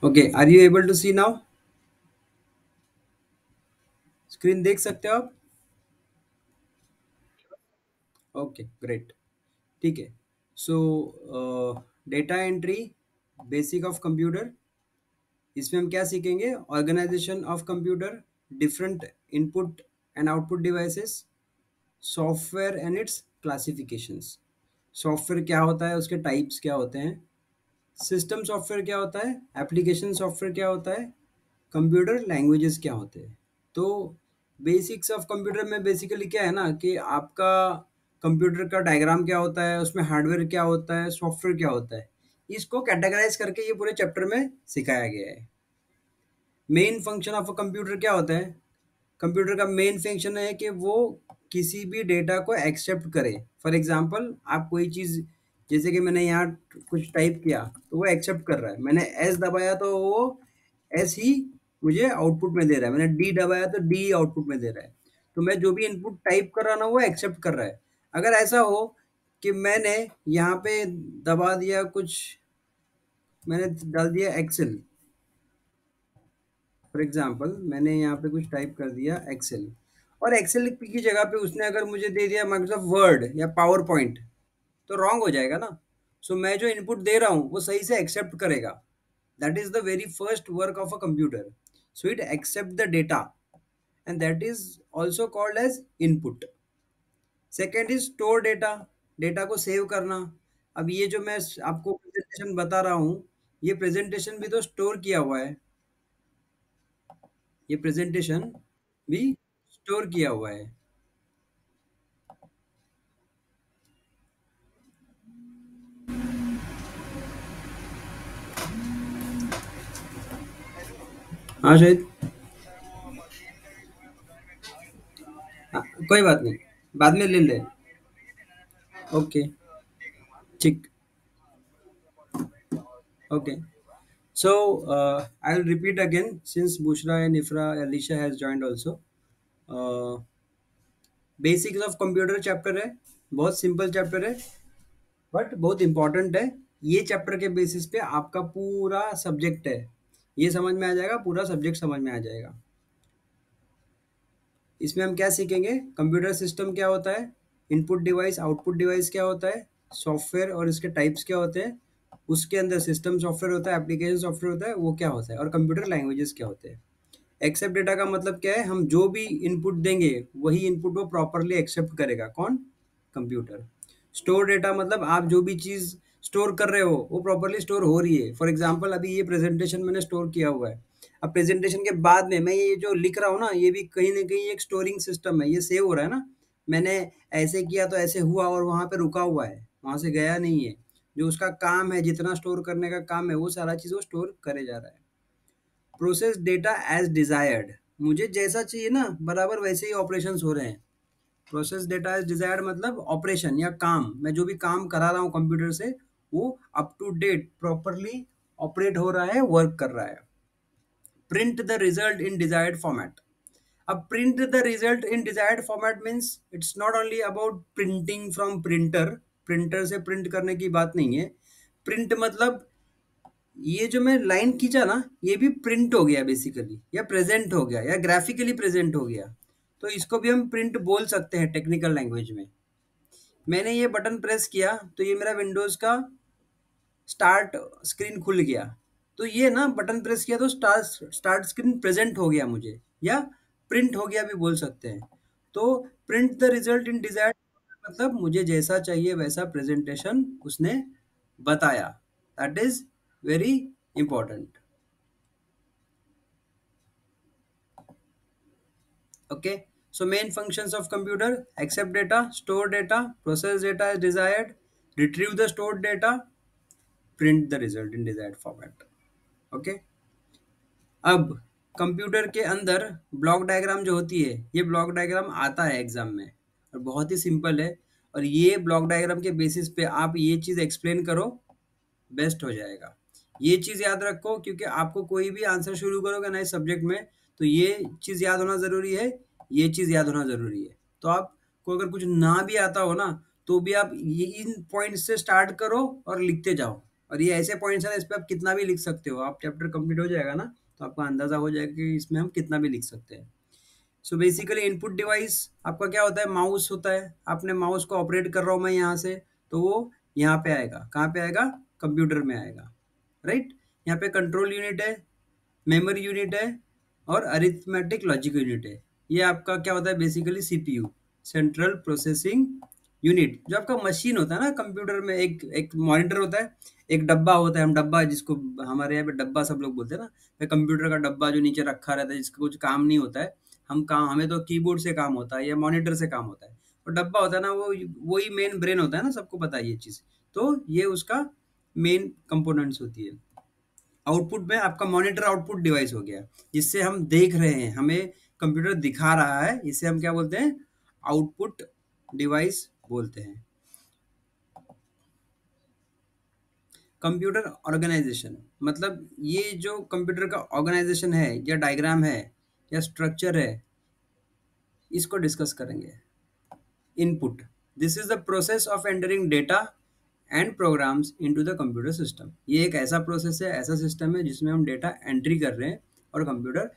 Okay, are you able to see now? Screen देख सकते हो आप? Okay, great. ठीक है। So data entry, basic of computer. इसमें हम क्या सीखेंगे? Organisation of computer, different input and output devices, software and its classifications. Software क्या होता है, उसके टाइप्स क्या होते हैं, सिस्टम सॉफ्टवेयर क्या होता है, एप्लीकेशन सॉफ्टवेयर क्या होता है, कंप्यूटर लैंग्वेजेस क्या होते हैं। तो बेसिक्स ऑफ कंप्यूटर में बेसिकली क्या है ना कि आपका कंप्यूटर का डायग्राम क्या होता है, उसमें हार्डवेयर क्या होता है, सॉफ्टवेयर क्या होता है, इसको कैटेगराइज करके ये पूरे चैप्टर में सिखाया गया है। Main function of a computer क्या होता है? कंप्यूटर का मेन फंक्शन है कि वो किसी भी डेटा को एक्सेप्ट करे। फॉर एग्जांपल, आप कोई चीज़, जैसे कि मैंने यहाँ कुछ टाइप किया तो वो एक्सेप्ट कर रहा है, मैंने एस दबाया तो वो एस ही मुझे आउटपुट में दे रहा है, मैंने डी दबाया तो डी आउटपुट में दे रहा है। तो मैं जो भी इनपुट टाइप कर रहा ना वो एक्सेप्ट कर रहा है। अगर ऐसा हो कि मैंने यहाँ पे दबा दिया कुछ, मैंने डाल दिया एक्सेल, फॉर एग्जांपल मैंने यहाँ पे कुछ टाइप कर दिया एक्सेल, और एक्सेल की जगह पे उसने अगर मुझे दे दिया माइक्रोसॉफ्ट वर्ड या पावर पॉइंट, तो रॉन्ग हो जाएगा ना। सो मैं जो इनपुट दे रहा हूँ वो सही से एक्सेप्ट करेगा। That is the very first work of a computer. So it accept the data and that is also called as input. Second is store data, data को सेव करना। अब ये जो मैं आपको प्रेजेंटेशन बता रहा हूँ, ये प्रेजेंटेशन भी तो स्टोर किया हुआ है, ये प्रेजेंटेशन भी स्टोर किया हुआ है। हाँ शायद। हाँ, कोई बात नहीं, बाद में ले ले। ओके, ठीक। Okay, so I'll repeat again since Bushra and Ifra Alicia has joined also. Basics of computer chapter है, बहुत सिंपल चैप्टर है बट बहुत इंपॉर्टेंट है। ये चैप्टर के बेसिस पे आपका पूरा सब्जेक्ट है, ये समझ में आ जाएगा, पूरा सब्जेक्ट समझ में आ जाएगा। इसमें हम क्या सीखेंगे? कंप्यूटर सिस्टम क्या होता है, इनपुट डिवाइस आउटपुट डिवाइस क्या होता है, सॉफ्टवेयर और इसके टाइप्स क्या होते हैं, उसके अंदर सिस्टम सॉफ्टवेयर होता है, एप्लीकेशन सॉफ्टवेयर होता है, वो क्या होता है, और कंप्यूटर लैंग्वेजेस क्या होते हैं। एक्सेप्ट डेटा का मतलब क्या है? हम जो भी इनपुट देंगे वही इनपुट वो प्रॉपरली एक्सेप्ट करेगा। कौन? कंप्यूटर। स्टोर डेटा मतलब आप जो भी चीज़ स्टोर कर रहे हो वो प्रॉपरली स्टोर हो रही है। फॉर एग्जांपल अभी ये प्रेजेंटेशन मैंने स्टोर किया हुआ है, अब प्रेजेंटेशन के बाद में मैं ये जो लिख रहा हूँ ना, ये भी कहीं ना कहीं एक स्टोरिंग सिस्टम है, ये सेव हो रहा है ना। मैंने ऐसे किया तो ऐसे हुआ और वहाँ पे रुका हुआ है, वहाँ से गया नहीं है। जो उसका काम है, जितना स्टोर करने का काम है, वो सारा चीज़ वो स्टोर करे जा रहा है। प्रोसेस डेटा एज डिजायर्ड, मुझे जैसा चाहिए ना बराबर वैसे ही ऑपरेशंस हो रहे हैं। प्रोसेस डेटा एज डिजायर्ड मतलब ऑपरेशन या काम, मैं जो भी काम करा रहा हूँ कंप्यूटर से, वो up to date properly operate हो रहा है, वर्क कर रहा है। Print the result in desired format. अब print the result in desired format means it's not only about printing from printer, printer से प्रिंट करने की बात नहीं है। प्रिंट मतलब ये जो मैं लाइन खींचा ना, ये भी प्रिंट हो गया बेसिकली, या प्रेजेंट हो गया, या ग्राफिकली प्रेजेंट हो गया। तो इसको भी हम प्रिंट बोल सकते हैं टेक्निकल लैंग्वेज में। मैंने ये बटन प्रेस किया तो ये मेरा विंडोज का स्टार्ट स्क्रीन खुल गया। तो ये ना बटन प्रेस किया तो स्टार्ट स्टार्ट स्क्रीन प्रेजेंट हो गया मुझे, या प्रिंट हो गया भी बोल सकते हैं। तो print the result in desired मतलब मुझे जैसा चाहिए वैसा प्रेजेंटेशन उसने बताया। That is very important. Okay, so main functions of computer: accept data, store data, process data as desired, retrieve the stored data, print the result in desired format. Okay, अब computer के अंदर block diagram जो होती है, ये block diagram आता है exam में और बहुत ही सिंपल है। और ये ब्लॉक डायग्राम के बेसिस पे आप ये चीज़ एक्सप्लेन करो, बेस्ट हो जाएगा। ये चीज़ याद रखो, क्योंकि आपको कोई भी आंसर शुरू करोगे ना इस सब्जेक्ट में, तो ये चीज़ याद होना ज़रूरी है, ये चीज़ याद होना ज़रूरी है। तो आपको अगर कुछ ना भी आता हो ना, तो भी आप ये इन पॉइंट से स्टार्ट करो और लिखते जाओ। और ये ऐसे पॉइंट्स हैं, इस पे आप कितना भी लिख सकते हो। आप चैप्टर कंप्लीट हो जाएगा ना, तो आपको अंदाजा हो जाएगा कि इसमें हम कितना भी लिख सकते हैं। सो बेसिकली इनपुट डिवाइस आपका क्या होता है, माउस होता है। आपने माउस को ऑपरेट कर रहा हूँ मैं यहाँ से, तो वो यहाँ पे आएगा। कहाँ पे आएगा? कंप्यूटर में आएगा, राइट। यहाँ पे कंट्रोल यूनिट है, मेमोरी यूनिट है और अरिथमेटिक लॉजिक यूनिट है। ये आपका क्या होता है basically, CPU, central processing unit. जो आपका मशीन होता है ना कंप्यूटर में, एक एक मॉनिटर होता है, एक डब्बा होता है, हम डब्बा जिसको हमारे यहाँ पे डब्बा सब लोग बोलते हैं ना, भाई कंप्यूटर का डब्बा जो नीचे रखा रहता है, जिसका कुछ काम नहीं होता है। हम काम, हमें तो कीबोर्ड से काम होता है या मॉनिटर से काम होता है। और डब्बा होता है ना, वो वही मेन ब्रेन होता है ना, सबको पता है ये चीज़। तो ये उसका मेन कंपोनेंट्स होती है। आउटपुट में आपका मॉनिटर आउटपुट डिवाइस हो गया, जिससे हम देख रहे हैं, हमें कंप्यूटर दिखा रहा है, इसे हम क्या बोलते हैं? आउटपुट डिवाइस बोलते हैं। कंप्यूटर ऑर्गेनाइजेशन मतलब ये जो कंप्यूटर का ऑर्गेनाइजेशन है या डायग्राम है या स्ट्रक्चर है, इसको डिस्कस करेंगे। Input, this is the process of entering data and programs into the computer system. ये एक ऐसा प्रोसेस है, ऐसा सिस्टम है जिसमें हम डेटा एंट्री कर रहे हैं और कंप्यूटर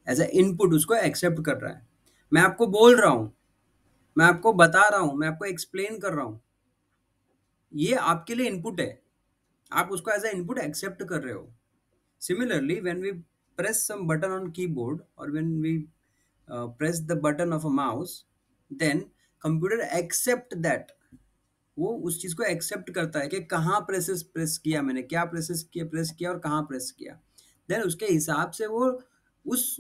एज ए इनपुट उसको एक्सेप्ट कर रहा है। मैं आपको बोल रहा हूँ, मैं आपको बता रहा हूँ, मैं आपको एक्सप्लेन कर रहा हूँ, ये आपके लिए इनपुट है। आप उसको एज ए इनपुट एक्सेप्ट कर रहे हो। Similarly when we press some button on keyboard और when we press the button of a mouse, then computer accept that. वो उस चीज को एक्सेप्ट करता है कि कहाँ प्रेस किया मैंने, क्या प्रेस किया और कहाँ प्रेस किया। देन उसके हिसाब से वो उस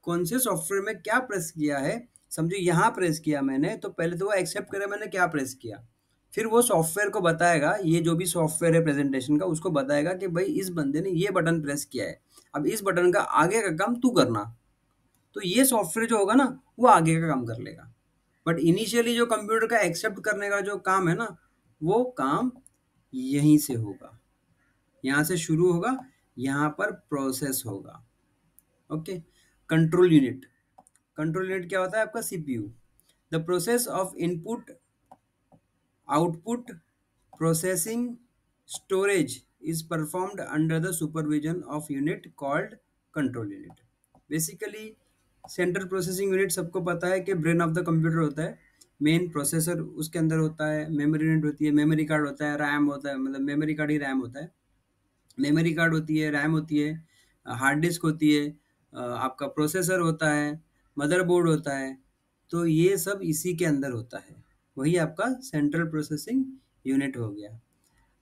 कौन से सॉफ्टवेयर में क्या प्रेस किया है, समझो यहाँ प्रेस किया मैंने, तो पहले तो वो एक्सेप्ट करे मैंने क्या प्रेस किया। फिर वो सॉफ्टवेयर को बताएगा, ये जो भी सॉफ्टवेयर है प्रेजेंटेशन का, उसको बताएगा कि भाई इस बंदे ने ये बटन प्रेस किया है, अब इस बटन का आगे का काम तू करना। तो ये सॉफ्टवेयर जो होगा ना, वो आगे का काम कर लेगा। बट इनिशियली जो कंप्यूटर का एक्सेप्ट करने का जो काम है ना, वो काम यहीं से होगा, यहाँ से शुरू होगा, यहाँ पर प्रोसेस होगा। Okay. Control unit, control unit क्या होता है आपका? CPU. The process of input, output, processing, storage is performed under the supervision of unit called control unit. Basically central processing unit सबको पता है कि ब्रेन ऑफ द कंप्यूटर होता है। मेन प्रोसेसर उसके अंदर होता है, मेमोरी यूनिट होती है, मेमोरी कार्ड होता है, रैम होता है, मतलब मेमोरी कार्ड ही रैम होता है। मेमोरी कार्ड होती है, रैम होती है, हार्ड डिस्क होती है, आपका प्रोसेसर होता है, मदरबोर्ड होता है। तो ये सब इसी के अंदर होता है, वही आपका सेंट्रल प्रोसेसिंग यूनिट हो गया।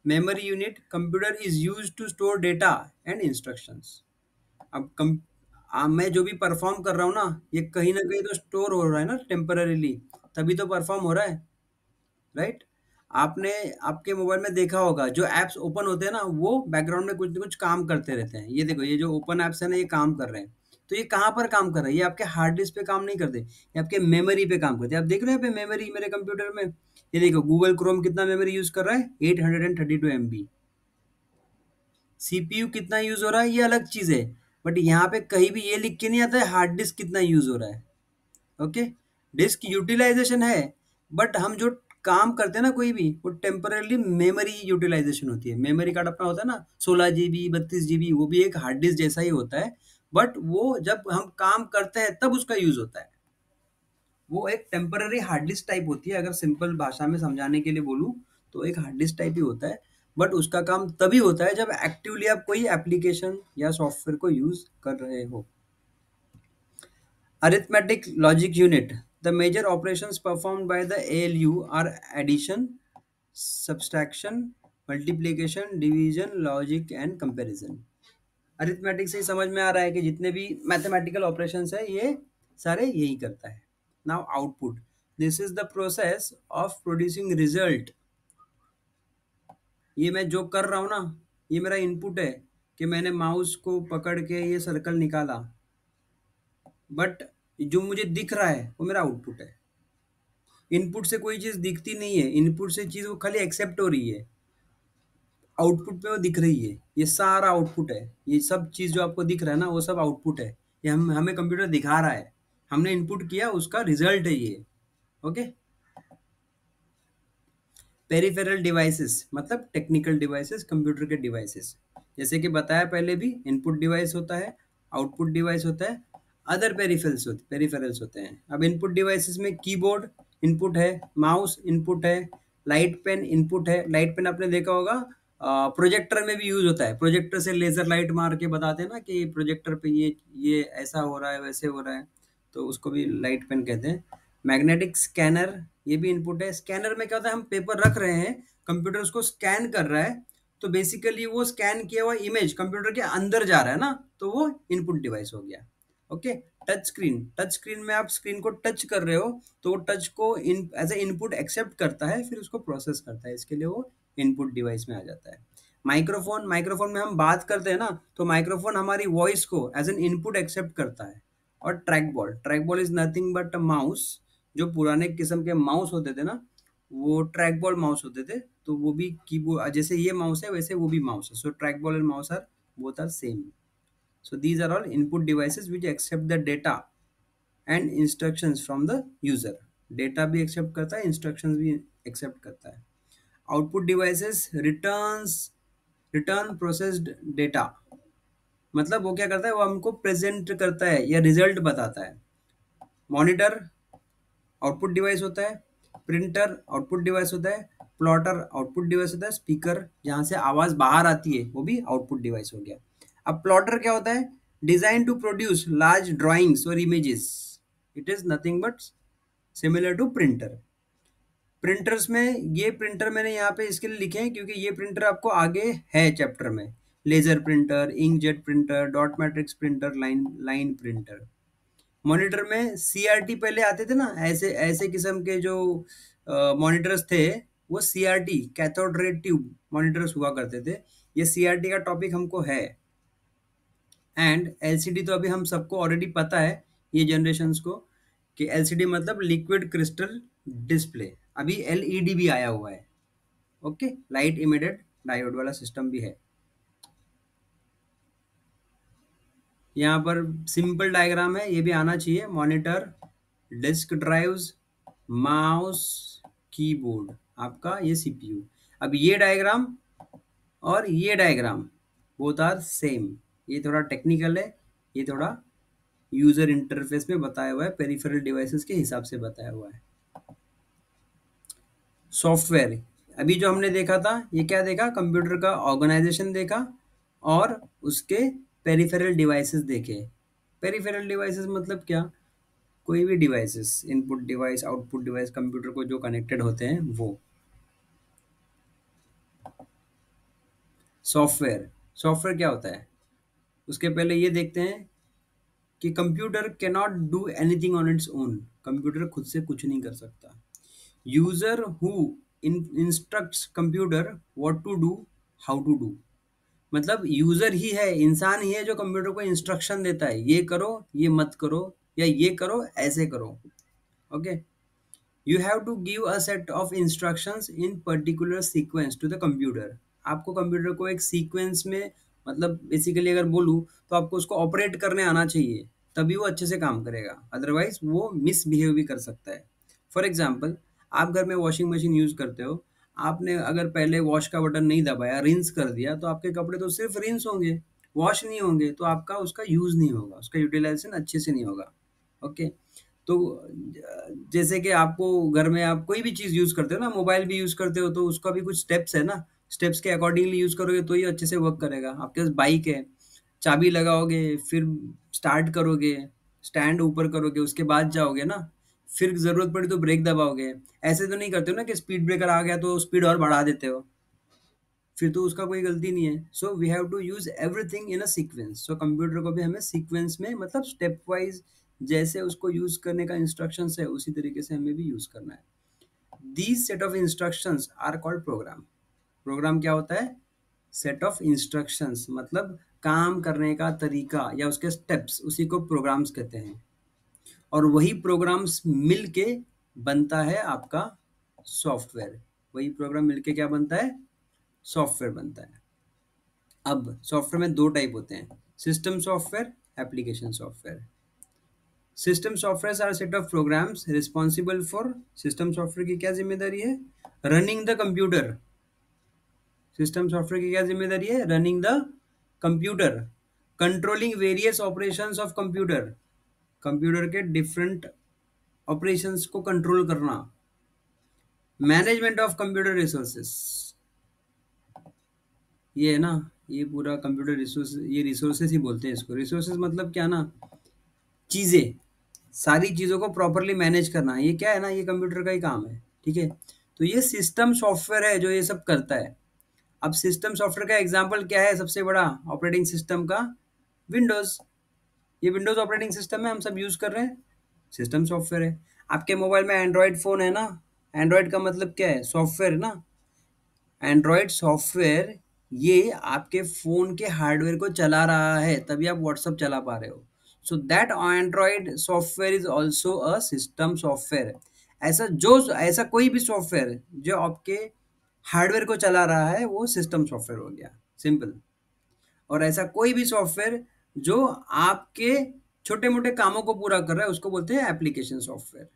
Memory unit, computer is use to store data and instructions. अब मैं जो भी परफॉर्म कर रहा हूँ ना, ये कहीं ना कहीं तो स्टोर हो रहा है ना टेम्पररीली, तभी तो परफॉर्म हो रहा है, राइट। आपने आपके मोबाइल में देखा होगा, जो एप्स ओपन होते हैं ना, वो बैकग्राउंड में कुछ ना कुछ काम करते रहते हैं। ये देखो, ये जो ओपन एप्स है ना, ये काम कर रहे हैं। तो ये कहाँ पर काम कर रहा है? ये आपके हार्ड डिस्क पे काम नहीं करते, ये आपके मेमोरी पे काम करते हैं। आप देख रहे हैं पे मेमोरी मेरे कंप्यूटर में, ये देखो गूगल क्रोम कितना मेमोरी यूज कर रहा है, 832 MB। सीपीयू कितना यूज हो रहा है ये अलग चीज है, बट यहाँ पे कहीं भी ये लिख के नहीं आता है हार्ड डिस्क कितना यूज हो रहा है। ओके। डिस्क यूटिलाइजेशन है, बट हम जो काम करते हैं ना कोई भी, वो टेम्परली मेमोरी यूटिलाइजेशन होती है। मेमोरी कार्ड अपना होता है ना 16 GB 32 GB, वो भी एक हार्ड डिस्क जैसा ही होता है, बट वो जब हम काम करते हैं तब उसका यूज होता है। वो एक टेम्पररी हार्ड डिस्क टाइप होती है, अगर सिंपल भाषा में समझाने के लिए बोलूँ तो एक हार्ड डिस्क टाइप ही होता है। बट उसका काम तभी होता है जब एक्टिवली आप कोई एप्लीकेशन या सॉफ्टवेयर को यूज कर रहे हो। Arithmetic logic unit. The major operations performed by the ALU are addition, subtraction, multiplication, division, logic and comparison. Arithmetic से ही समझ में आ रहा है कि जितने भी मैथमेटिकल ऑपरेशंस है ये सारे यही करता है। Now output, this is the process of producing result. ये मैं जो कर रहा हूँ ना, ये मेरा इनपुट है कि मैंने माउस को पकड़ के ये सर्कल निकाला, बट जो मुझे दिख रहा है वो मेरा आउटपुट है। इनपुट से कोई चीज दिखती नहीं है, इनपुट से चीज वो खाली एक्सेप्ट हो रही है, आउटपुट पे वो दिख रही है। ये सारा आउटपुट है, ये सब चीज जो आपको दिख रहा है ना, वो सब आउटपुट है। ये हमें कंप्यूटर दिखा रहा है, हमने इनपुट किया, उसका रिजल्ट है ये। ओके। पेरिफेरल डिवाइसेस मतलब टेक्निकल डिवाइसेस, कंप्यूटर के डिवाइसेस। जैसे कि बताया पहले भी, इनपुट डिवाइस होता है, आउटपुट डिवाइस होता है, अदर पेरिफेरल्स होते हैं। अब इनपुट डिवाइसेस में कीबोर्ड इनपुट है, माउस इनपुट है, लाइट पेन इनपुट है। लाइट पेन आपने देखा होगा, प्रोजेक्टर में भी यूज होता है। प्रोजेक्टर से लेजर लाइट मार के बताते हैं ना कि प्रोजेक्टर पे ये ऐसा हो रहा है, वैसे हो रहा है, तो उसको भी लाइट पेन कहते हैं। मैग्नेटिक स्कैनर, ये भी इनपुट है। स्कैनर में क्या होता है, हम पेपर रख रहे हैं, कंप्यूटर उसको स्कैन कर रहा है, तो बेसिकली वो स्कैन किया हुआ इमेज कंप्यूटर के अंदर जा रहा है ना, तो वो इनपुट डिवाइस हो गया। ओके। टच स्क्रीन में आप स्क्रीन को टच कर रहे हो, तो वो टच को इन एज ए इनपुट एक्सेप्ट करता है, फिर उसको प्रोसेस करता है, इसके लिए वो इनपुट डिवाइस में आ जाता है। माइक्रोफोन में हम बात करते हैं ना, तो माइक्रोफोन हमारी वॉइस को एज एन इनपुट एक्सेप्ट करता है। और track ball is nothing but a mouse. जो पुराने किस्म के माउस होते थे ना, वो ट्रैक बॉल माउस होते थे, तो वो भी कीबोर्ड जैसे ये माउस है वैसे वो भी माउस है। So track ball and mouse are both are same. So these are all input devices which accept the data and instructions from the user. Data भी accept करता है, instructions भी accept करता है। Output devices return processed data। मतलब वो क्या करता है, वो हमको प्रेजेंट करता है या रिजल्ट बताता है। मॉनिटर आउटपुट डिवाइस होता है, प्रिंटर आउटपुट डिवाइस होता है, प्लॉटर आउटपुट डिवाइस होता है, स्पीकर जहाँ से आवाज बाहर आती है वो भी आउटपुट डिवाइस हो गया। अब प्लॉटर क्या होता है, design to produce large drawings और images. It is nothing but similar to printer. Printers में, ये प्रिंटर मैंने यहाँ पे इसके लिए लिखे हैं क्योंकि ये प्रिंटर आपको आगे है चैप्टर में। Laser printer, inkjet printer, dot matrix printer, line line printer. Monitor में सीआरटी पहले आते थे ना, ऐसे ऐसे किस्म के जो मॉनिटर्स थे, वो CRT cathode ray tube monitors हुआ करते थे। ये सीआरटी का टॉपिक हमको है। एंड एलसीडी तो अभी हम सबको ऑलरेडी पता है, ये जनरेशन्स को, कि एलसीडी मतलब लिक्विड क्रिस्टल डिस्प्ले। अभी एलईडी भी आया हुआ है। ओके, लाइट इमिटेड डायोड वाला सिस्टम भी है। यहाँ पर सिंपल डायग्राम है, ये भी आना चाहिए। Monitor, disk drives, mouse, keyboard, आपका ये सीपीयू। अब ये डायग्राम और ये डायग्राम बोथ आर सेम। ये थोड़ा टेक्निकल है, ये थोड़ा यूजर इंटरफेस में बताया हुआ है, पेरिफेरल डिवाइसेस के हिसाब से बताया हुआ है। सॉफ्टवेयर, अभी जो हमने देखा था, ये क्या देखा, कंप्यूटर का ऑर्गेनाइजेशन देखा और उसके पेरिफेरल डिवाइसेस देखे। पेरिफेरल डिवाइसेस मतलब क्या, कोई भी devices, input device, output device, computer को जो कनेक्टेड होते हैं वो। सॉफ्टवेयर क्या होता है, उसके पहले ये देखते हैं कि computer can not do anything on its own. Computer खुद से कुछ नहीं कर सकता। User who instructs computer what to do, how to do. मतलब यूजर ही है, इंसान ही है जो कंप्यूटर को इंस्ट्रक्शन देता है, ये करो, ये मत करो, या ये करो, ऐसे करो। Okay. You have to give a set of instructions in particular sequence to the computer. आपको कंप्यूटर को एक सीक्वेंस में, मतलब बेसिकली अगर बोलूँ तो आपको उसको ऑपरेट करने आना चाहिए, तभी वो अच्छे से काम करेगा, अदरवाइज वो मिसबिहेव भी कर सकता है। फॉर एग्जाम्पल, आप घर में वॉशिंग मशीन यूज़ करते हो, आपने अगर पहले वॉश का बटन नहीं दबाया, रिंस कर दिया, तो आपके कपड़े तो सिर्फ रिंस होंगे, वॉश नहीं होंगे, तो आपका उसका यूज़ नहीं होगा, उसका यूटिलाइजेशन अच्छे से नहीं होगा। ओके। तो जैसे कि आपको घर में आप कोई भी चीज़ यूज़ करते हो ना, मोबाइल भी यूज़ करते हो, तो उसका भी कुछ स्टेप्स है ना, स्टेप्स के अकॉर्डिंगली यूज़ करोगे तो ही अच्छे से वर्क करेगा। आपके पास बाइक है, चाबी लगाओगे, फिर स्टार्ट करोगे, स्टैंड ऊपर करोगे, उसके बाद जाओगे ना, फिर ज़रूरत पड़ी तो ब्रेक दबाओगे। ऐसे तो नहीं करते हो ना कि स्पीड ब्रेकर आ गया तो स्पीड और बढ़ा देते हो, फिर तो उसका कोई गलती नहीं है। So we have to use everything in a sequence. So computer को भी हमें सीक्वेंस में, मतलब स्टेप वाइज, जैसे उसको यूज करने का इंस्ट्रक्शंस है उसी तरीके से हमें भी यूज करना है। These set of instructions are called program. Program क्या होता है, सेट ऑफ इंस्ट्रक्शंस, मतलब काम करने का तरीका या उसके स्टेप्स, उसी को प्रोग्राम्स कहते हैं। और वही प्रोग्राम्स मिल के बनता है आपका सॉफ्टवेयर। वही प्रोग्राम मिलके क्या बनता है, सॉफ्टवेयर बनता है। अब सॉफ्टवेयर में दो टाइप होते हैं, system software, application software. System software are set of programs responsible for, system software की क्या जिम्मेदारी है? Running the computer. System software की क्या जिम्मेदारी है? Running the computer, controlling various operations of computer, computer के डिफरेंट ऑपरेशंस को कंट्रोल करना, मैनेजमेंट ऑफ कंप्यूटर रिसोर्सेस। ये है ना, ये पूरा कंप्यूटर रिसोर्स, ये रिसोर्सेस ही बोलते हैं इसको। रिसोर्सेस मतलब क्या ना, चीजें, सारी चीजों को प्रॉपरली मैनेज करना, ये क्या है ना, ये कंप्यूटर का ही काम है। ठीक है, तो ये सिस्टम सॉफ्टवेयर है जो ये सब करता है। अब सिस्टम सॉफ्टवेयर का एग्जांपल क्या है सबसे बड़ा ऑपरेटिंग सिस्टम का? विंडोज। ये विंडोज ऑपरेटिंग सिस्टम है, हम सब यूज कर रहे हैं, सिस्टम सॉफ्टवेयर है। आपके मोबाइल में एंड्रॉयड फोन है ना, एंड्रॉयड का मतलब क्या है? सॉफ्टवेयर है ना। एंड्रॉयड सॉफ्टवेयर ये आपके फ़ोन के हार्डवेयर को चला रहा है, तभी आप व्हाट्सअप चला पा रहे हो। So that Android software is also a system software. ऐसा कोई भी सॉफ्टवेयर जो आपके हार्डवेयर को चला रहा है वो सिस्टम सॉफ्टवेयर हो गया, सिंपल। और ऐसा कोई भी सॉफ्टवेयर जो आपके छोटे मोटे कामों को पूरा कर रहा है उसको बोलते हैं एप्लीकेशन सॉफ्टवेयर।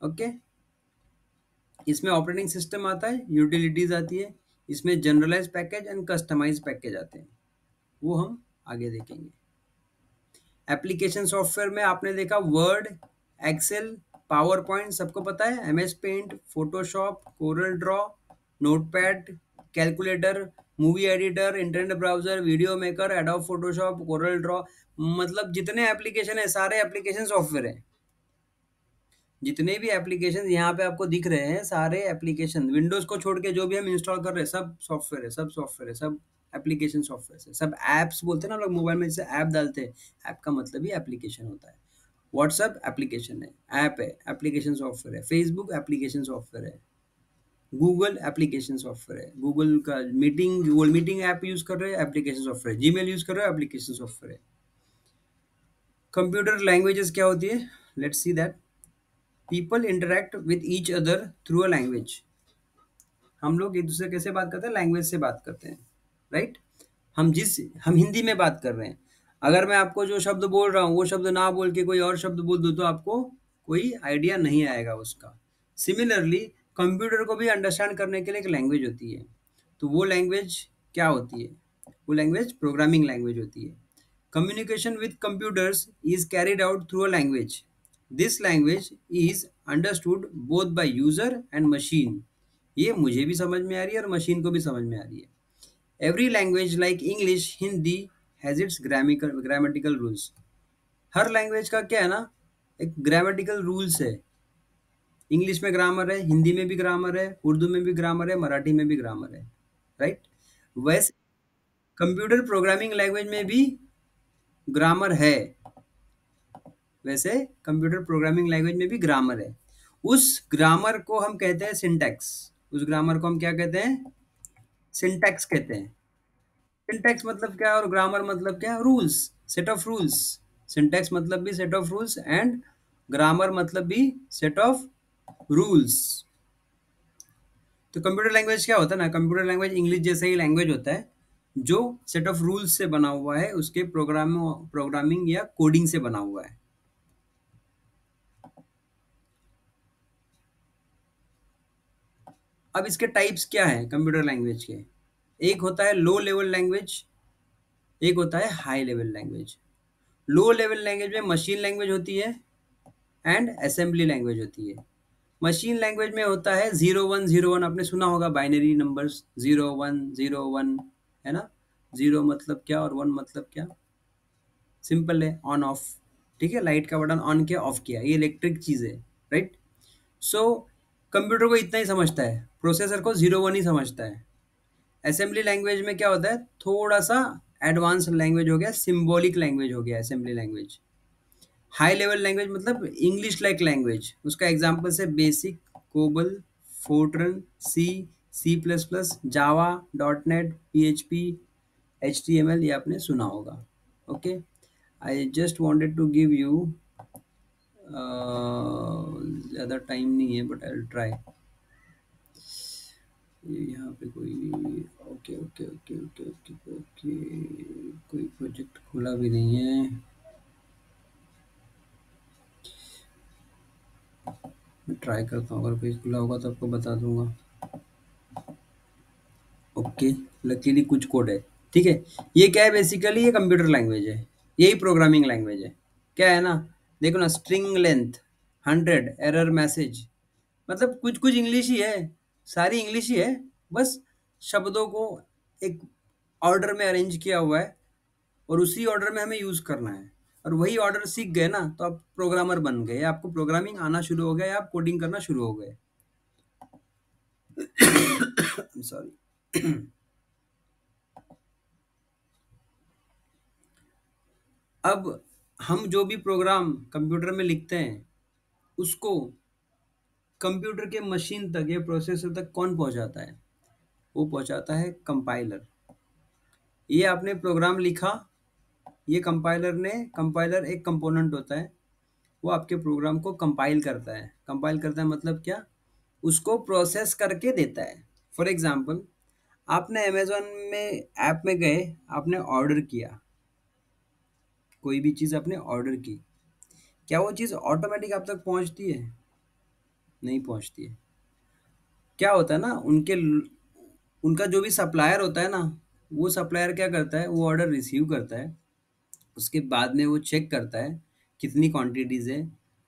ओके, इसमें ऑपरेटिंग सिस्टम आता है, यूटिलिटीज आती है, इसमें generalize package and customize package आते हैं, वो हम आगे देखेंगे। एप्लीकेशन सॉफ्टवेयर में आपने देखा वर्ड, एक्सेल, पावर पॉइंट, सबको पता है, MS paint, Photoshop, Corel draw, Notepad, calculator, movie editor, internet browser, video maker, Adobe Photoshop, Corel draw, मतलब जितने एप्लीकेशन है सारे एप्लीकेशन सॉफ्टवेयर है। जितने भी एप्लीकेशन यहाँ पे आपको दिख रहे हैं सारे एप्लीकेशन, विंडोज को छोड़ के जो भी हम इंस्टॉल कर रहे हैं सब सॉफ्टवेयर है, सब सॉफ्टवेयर है, सब एप्लीकेशन सॉफ्टवेयर है, सब एप्स बोलते हैं ना लोग, मोबाइल में जैसे ऐप डालते हैं, ऐप का मतलब ही एप्लीकेशन होता है। व्हाट्सएप एप्लीकेशन है, ऐप है, एप्लीकेशन सॉफ्टवेयर है। फेसबुक एप्लीकेशन सॉफ्टवेयर है। गूगल एप्लीकेशन सॉफ्टवेयर है, गूगल मीटिंग ऐप यूज कर रहे हैं, एप्लीकेशन सॉफ्टवेयर है। जीमेल यूज कर रहे हो, एप्लीकेशन सॉफ्टवेयर है। कंप्यूटर लैंग्वेजेस क्या होती है? Let's see that. People interact with each other through a language. हम लोग एक दूसरे कैसे बात करते हैं? लैंग्वेज से बात करते हैं, राइट। हम हिंदी में बात कर रहे हैं, अगर मैं आपको जो शब्द बोल रहा हूँ वो शब्द ना बोल के कोई और शब्द बोल दूँ तो आपको कोई आइडिया नहीं आएगा उसका। सिमिलरली कंप्यूटर को भी अंडरस्टैंड करने के लिए एक लैंग्वेज होती है, तो वो लैंग्वेज क्या होती है? वो लैंग्वेज प्रोग्रामिंग लैंग्वेज होती है। Communication with computers is carried out through a language. This language is understood both by user and machine. ये मुझे भी समझ में आ रही है और मशीन को भी समझ में आ रही है। Every language like English, Hindi has its grammatical rules. Her language का क्या है ना, एक ग्रामेटिकल रूल्स है। इंग्लिश में ग्रामर है, हिंदी में भी ग्रामर है, उर्दू में भी ग्रामर है, मराठी में भी ग्रामर है, राइट। वैसे कंप्यूटर प्रोग्रामिंग लैंग्वेज में भी ग्रामर है, वैसे कंप्यूटर प्रोग्रामिंग लैंग्वेज में भी ग्रामर है। उस ग्रामर को हम कहते हैं सिंटैक्स। उस ग्रामर को हम क्या कहते हैं? सिंटैक्स कहते हैं। सिंटैक्स मतलब क्या और ग्रामर मतलब क्या? Rules, set of rules. Syntax मतलब भी set of rules and grammar मतलब भी सेट ऑफ रूल्स। तो कंप्यूटर लैंग्वेज क्या होता है ना, कंप्यूटर लैंग्वेज इंग्लिश जैसा ही लैंग्वेज होता है जो सेट ऑफ रूल्स से बना हुआ है, उसके प्रोग्रामिंग या कोडिंग से बना हुआ है। अब इसके टाइप्स क्या हैं कंप्यूटर लैंग्वेज के? एक होता है लो लेवल लैंग्वेज, एक होता है high level language. Low level language में मशीन लैंग्वेज होती है एंड असेंबली लैंग्वेज होती है। मशीन लैंग्वेज में होता है 0101, आपने सुना होगा बाइनरी नंबर्स 0101, है ना। जीरो मतलब क्या और वन मतलब क्या? सिंपल है, ऑन ऑफ। ठीक है, लाइट का बटन ऑन किया ऑफ किया, ये इलेक्ट्रिक चीज है, राइट। सो कंप्यूटर को इतना ही समझता है, प्रोसेसर को 01 ही समझता है। असेंबली लैंग्वेज में क्या होता है, थोड़ा सा एडवांस लैंग्वेज हो गया, सिंबॉलिक लैंग्वेज हो गया assembly language. High level language मतलब इंग्लिश लाइक लैंग्वेज, उसका एग्जांपल से BASIC, COBOL, FORTRAN, C, C plus plus, Java, dot net, P H P, H T M L, ये आपने सुना होगा। Okay, I just wanted to give you, ज़्यादा time नहीं है बट आई विल ट्राई। यहाँ पे कोई, okay okay okay okay okay okay, कोई प्रोजेक्ट खुला भी नहीं है। मैं ट्राई करता हूँ, अगर पेज खुला होगा तो आपको बता दूंगा। ओके, लकीली कुछ कोड है। ठीक है, ये क्या है, बेसिकली ये कंप्यूटर लैंग्वेज है, यही प्रोग्रामिंग लैंग्वेज है। क्या है ना, देखो ना, स्ट्रिंग लेंथ 100, एरर मैसेज, मतलब कुछ कुछ इंग्लिश ही है, सारी इंग्लिश ही है। बस शब्दों को एक ऑर्डर में अरेंज किया हुआ है और उसी ऑर्डर में हमें यूज करना है। और वही ऑर्डर सीख गए ना तो आप प्रोग्रामर बन गए, या आपको प्रोग्रामिंग आना शुरू हो गया, या आप कोडिंग करना शुरू हो गए। सॉरी। अब हम जो भी प्रोग्राम कंप्यूटर में लिखते हैं उसको कंप्यूटर के मशीन तक या प्रोसेसर तक कौन पहुंचाता है? वो पहुंचाता है कंपाइलर। ये आपने प्रोग्राम लिखा, ये कंपाइलर एक कंपोनेंट होता है, वो आपके प्रोग्राम को कंपाइल करता है। कंपाइल करता है मतलब क्या, उसको प्रोसेस करके देता है। फॉर एग्जांपल, आपने अमेज़न में ऐप में गए, आपने ऑर्डर किया, कोई भी चीज़ आपने ऑर्डर की, क्या वो चीज़ ऑटोमेटिक आप तक पहुंचती है? नहीं पहुंचती है। क्या होता है ना, उनका जो भी सप्लायर होता है ना, वो सप्लायर क्या करता है, वो ऑर्डर रिसीव करता है, उसके बाद में वो चेक करता है कितनी क्वांटिटीज़ है,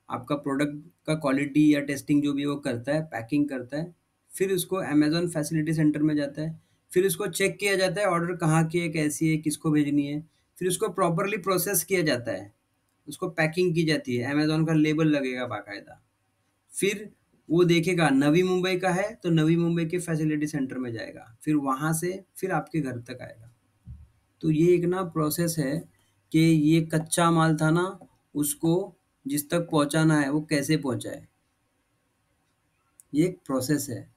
आपका प्रोडक्ट का क्वालिटी या टेस्टिंग जो भी वो करता है, पैकिंग करता है, फिर उसको अमेज़न फैसिलिटी सेंटर में जाता है, फिर उसको चेक किया जाता है ऑर्डर कहाँ की है, कैसी है, किसको भेजनी है, फिर उसको प्रॉपरली प्रोसेस किया जाता है, उसको पैकिंग की जाती है, अमेज़न का लेबल लगेगा बाकायदा, फिर वो देखेगा नवी मुंबई का है तो नवी मुंबई के फैसिलिटी सेंटर में जाएगा, फिर वहाँ से फिर आपके घर तक आएगा। तो ये एक ना प्रोसेस है कि ये कच्चा माल था ना, उसको जिस तक पहुँचाना है वो कैसे पहुँचाए, ये एक प्रोसेस है।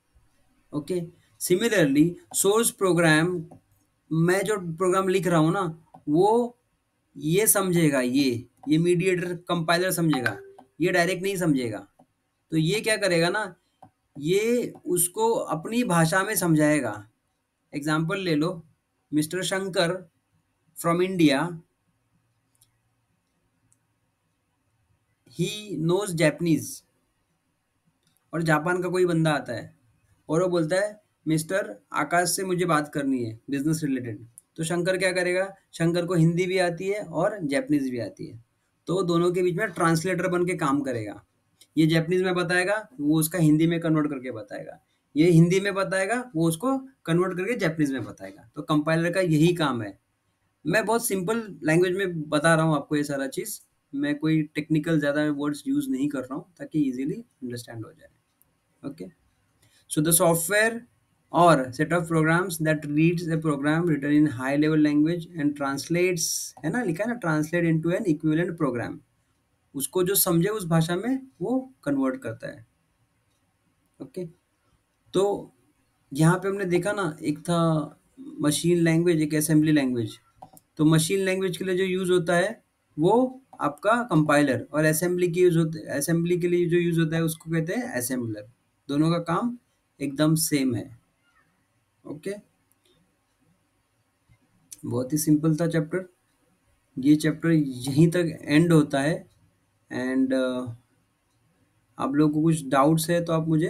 ओके, सिमिलरली सोर्स प्रोग्राम, मैं जो प्रोग्राम लिख रहा हूँ ना, वो ये समझेगा, ये मीडिएटर कंपाइलर समझेगा, ये डायरेक्ट नहीं समझेगा। तो ये क्या करेगा ना, ये उसको अपनी भाषा में समझाएगा। एग्जाम्पल ले लो, mister Shankar from India, he knows Japanese, और जापान का कोई बंदा आता है और वो बोलता है मिस्टर आकाश से मुझे बात करनी है बिजनेस रिलेटेड, तो शंकर क्या करेगा, शंकर को हिंदी भी आती है और जापानीज भी आती है, तो वो दोनों के बीच में ट्रांसलेटर बन के काम करेगा। ये जापानीज में बताएगा, वो उसका हिंदी में कन्वर्ट करके बताएगा, ये हिंदी में बताएगा, वो उसको कन्वर्ट करके जापानीज में बताएगा। तो कंपाइलर का यही काम है। मैं बहुत सिंपल लैंग्वेज में बता रहा हूँ आपको ये सारा चीज़, मैं कोई टेक्निकल ज़्यादा वर्ड्स यूज़ नहीं कर रहा हूँ ताकि इजीली अंडरस्टैंड हो जाए। Okay, so the software or set of programs that reads a program written in high level language and translates, है ना, लिखा है ना, translate into an equivalent program, उसको जो समझे उस भाषा में वो कन्वर्ट करता है। ओके, तो यहाँ पे हमने देखा ना, एक था मशीन लैंग्वेज, एक असेंबली लैंग्वेज। तो मशीन लैंग्वेज के लिए जो यूज़ होता है वो आपका कंपाइलर, और असेंबली की यूज़ होता है, असेंबली के लिए जो यूज़ होता है उसको कहते हैं असेंबलर। दोनों का काम एकदम सेम है। ओके, बहुत ही सिंपल था चैप्टर। ये चैप्टर यहीं तक एंड होता है। एंड आप लोगों को कुछ डाउट्स है तो आप मुझे